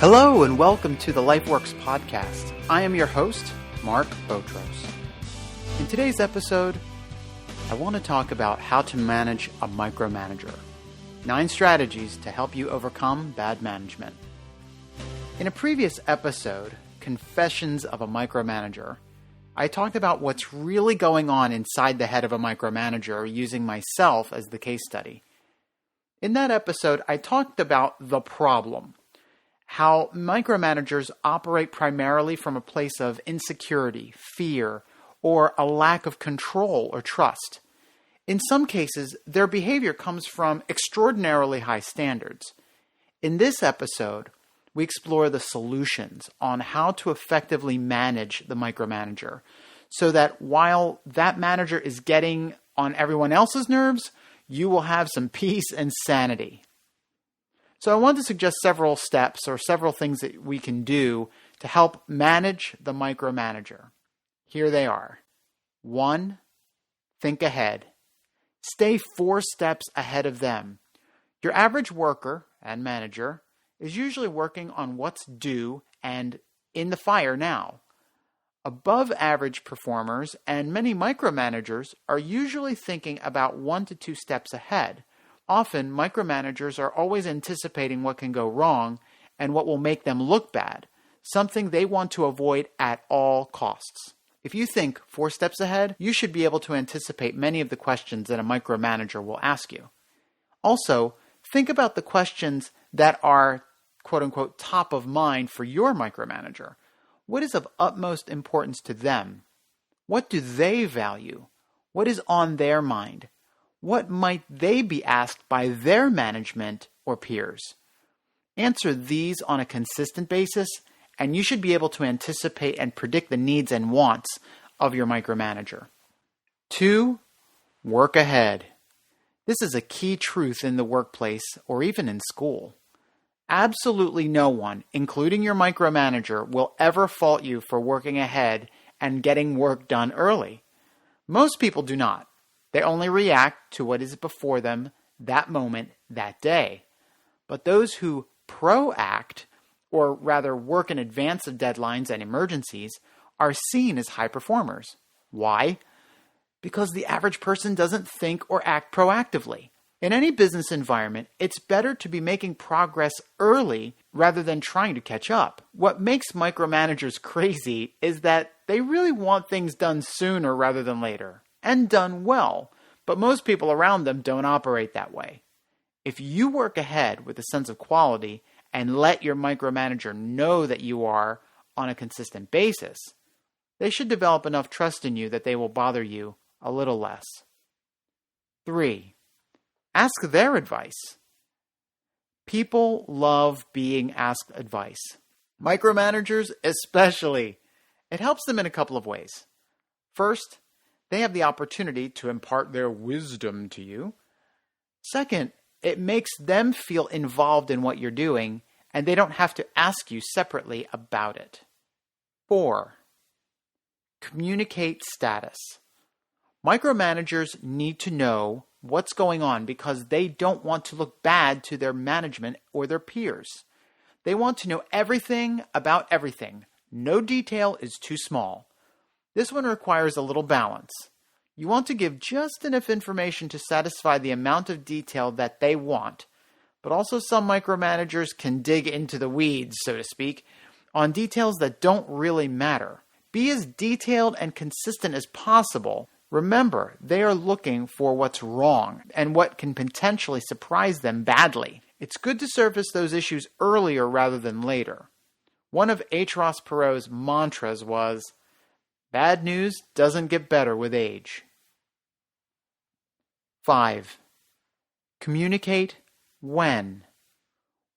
Hello and welcome to the LifeWorks podcast. I am your host, Mark Botros. In today's episode, I want to talk about how to manage a micromanager. 9 strategies to help you overcome bad management. In a previous episode, Confessions of a Micromanager, I talked about what's really going on inside the head of a micromanager using myself as the case study. In that episode, I talked about the problem. How micromanagers operate primarily from a place of insecurity, fear, or a lack of control or trust. In some cases, their behavior comes from extraordinarily high standards. In this episode, we explore the solutions on how to effectively manage the micromanager so that while that manager is getting on everyone else's nerves, you will have some peace and sanity. So I want to suggest several steps or several things that we can do to help manage the micromanager. Here they are. 1, think ahead. Stay 4 steps ahead of them. Your average worker and manager is usually working on what's due and in the fire now. Above average performers and many micromanagers are usually thinking about 1 to 2 steps ahead. Often, micromanagers are always anticipating what can go wrong and what will make them look bad, something they want to avoid at all costs. If you think 4 steps ahead, you should be able to anticipate many of the questions that a micromanager will ask you. Also, think about the questions that are, quote-unquote, top of mind for your micromanager. What is of utmost importance to them? What do they value? What is on their mind? What might they be asked by their management or peers? Answer these on a consistent basis, and you should be able to anticipate and predict the needs and wants of your micromanager. 2, work ahead. This is a key truth in the workplace or even in school. Absolutely no one, including your micromanager, will ever fault you for working ahead and getting work done early. Most people do not. They only react to what is before them that moment, that day. But those who proact, or rather work in advance of deadlines and emergencies, are seen as high performers. Why? Because the average person doesn't think or act proactively. In any business environment, it's better to be making progress early rather than trying to catch up. What makes micromanagers crazy is that they really want things done sooner rather than later. And done well, but most people around them don't operate that way. If you work ahead with a sense of quality and let your micromanager know that you are on a consistent basis, they should develop enough trust in you that they will bother you a little less. 3, ask their advice. People love being asked advice. Micromanagers especially. It helps them in a couple of ways. First, they have the opportunity to impart their wisdom to you. Second, it makes them feel involved in what you're doing, and they don't have to ask you separately about it. 4, communicate status. Micromanagers need to know what's going on because they don't want to look bad to their management or their peers. They want to know everything about everything. No detail is too small. This one requires a little balance. You want to give just enough information to satisfy the amount of detail that they want, but also some micromanagers can dig into the weeds, so to speak, on details that don't really matter. Be as detailed and consistent as possible. Remember, they are looking for what's wrong and what can potentially surprise them badly. It's good to surface those issues earlier rather than later. One of H. Ross Perot's mantras was, "Bad news doesn't get better with age." 5, communicate when.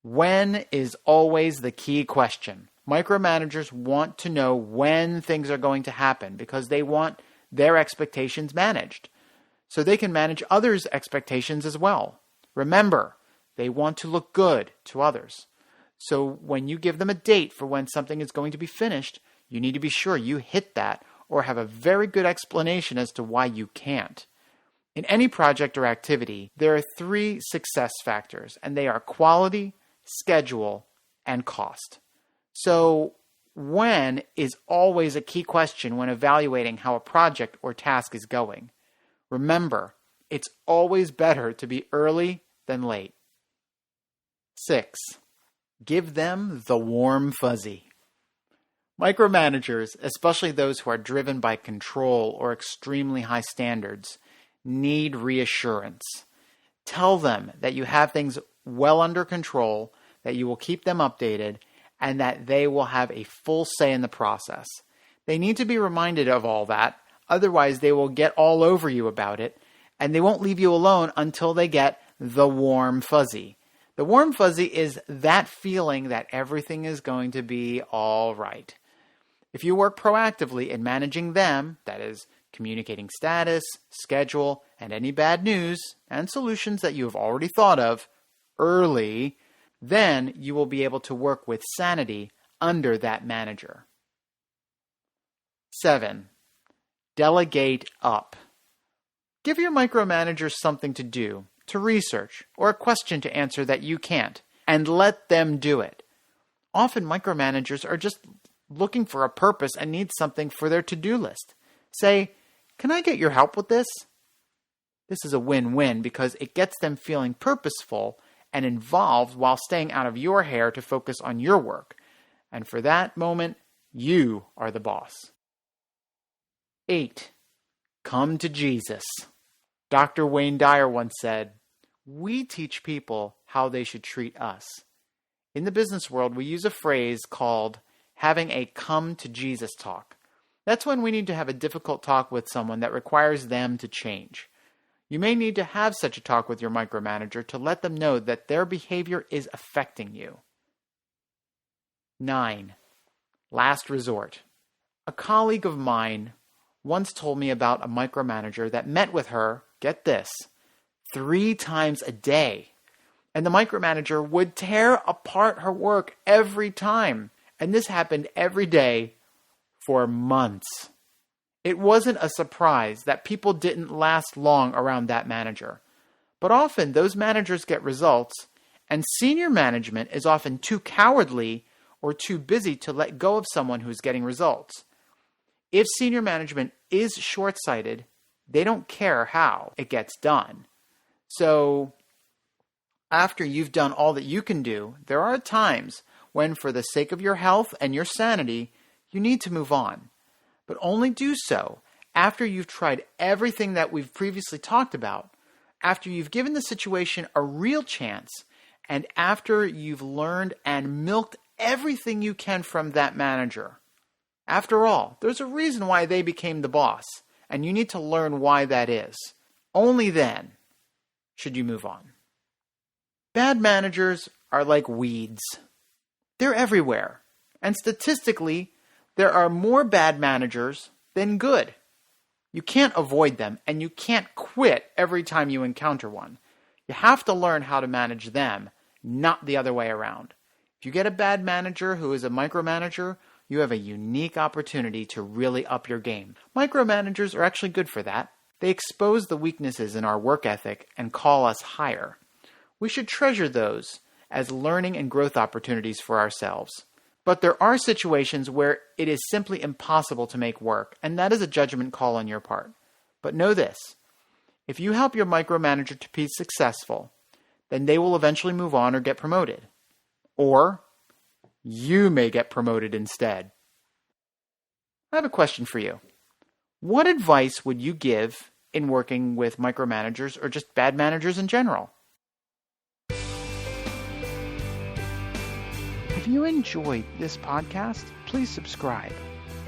When is always the key question. Micromanagers want to know when things are going to happen because they want their expectations managed, so they can manage others' expectations as well. Remember, they want to look good to others. So when you give them a date for when something is going to be finished, you need to be sure you hit that or have a very good explanation as to why you can't. In any project or activity, there are 3 success factors, and they are quality, schedule, and cost. So when is always a key question when evaluating how a project or task is going. Remember, it's always better to be early than late. 6. Give them the warm fuzzy. Micromanagers, especially those who are driven by control or extremely high standards, need reassurance. Tell them that you have things well under control, that you will keep them updated, and that they will have a full say in the process. They need to be reminded of all that, otherwise they will get all over you about it, and they won't leave you alone until they get the warm fuzzy. The warm fuzzy is that feeling that everything is going to be all right. If you work proactively in managing them, that is, communicating status, schedule, and any bad news and solutions that you have already thought of early, then you will be able to work with sanity under that manager. 7. Delegate up. Give your micromanagers something to do, to research, or a question to answer that you can't, and let them do it. Often micromanagers are just looking for a purpose and need something for their to-do list. Say, "Can I get your help with this?" This is a win-win because it gets them feeling purposeful and involved while staying out of your hair to focus on your work. And for that moment, you are the boss. 8. Come to Jesus. Dr. Wayne Dyer once said, "We teach people how they should treat us." In the business world, we use a phrase called having a come to Jesus talk. That's when we need to have a difficult talk with someone that requires them to change. You may need to have such a talk with your micromanager to let them know that their behavior is affecting you. 9. Last resort. A colleague of mine once told me about a micromanager that met with her, get this, 3 times a day. And the micromanager would tear apart her work every time. And this happened every day for months. It wasn't a surprise that people didn't last long around that manager. But often those managers get results, and senior management is often too cowardly or too busy to let go of someone who's getting results. If senior management is short-sighted, they don't care how it gets done. So after you've done all that you can do, there are times when, for the sake of your health and your sanity, you need to move on. But only do so after you've tried everything that we've previously talked about, after you've given the situation a real chance, and after you've learned and milked everything you can from that manager. After all, there's a reason why they became the boss, and you need to learn why that is. Only then should you move on. Bad managers are like weeds. They're everywhere, and statistically, there are more bad managers than good. You can't avoid them, and you can't quit every time you encounter one. You have to learn how to manage them, not the other way around. If you get a bad manager who is a micromanager, you have a unique opportunity to really up your game. Micromanagers are actually good for that. They expose the weaknesses in our work ethic and call us higher. We should treasure those as learning and growth opportunities for ourselves. But there are situations where it is simply impossible to make work, and that is a judgment call on your part. But know this, if you help your micromanager to be successful, then they will eventually move on or get promoted. Or you may get promoted instead. I have a question for you. What advice would you give in working with micromanagers or just bad managers in general? If you enjoyed this podcast, please subscribe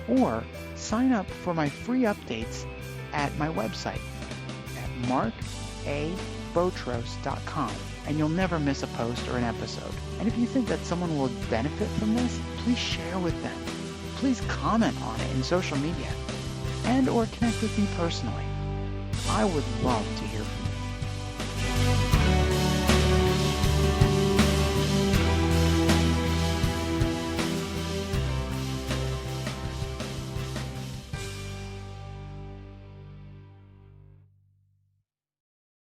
or sign up for my free updates at my website at markabotros.com, and you'll never miss a post or an episode. And if you think that someone will benefit from this, please share with them. Please comment on it in social media and or connect with me personally. I would love to hear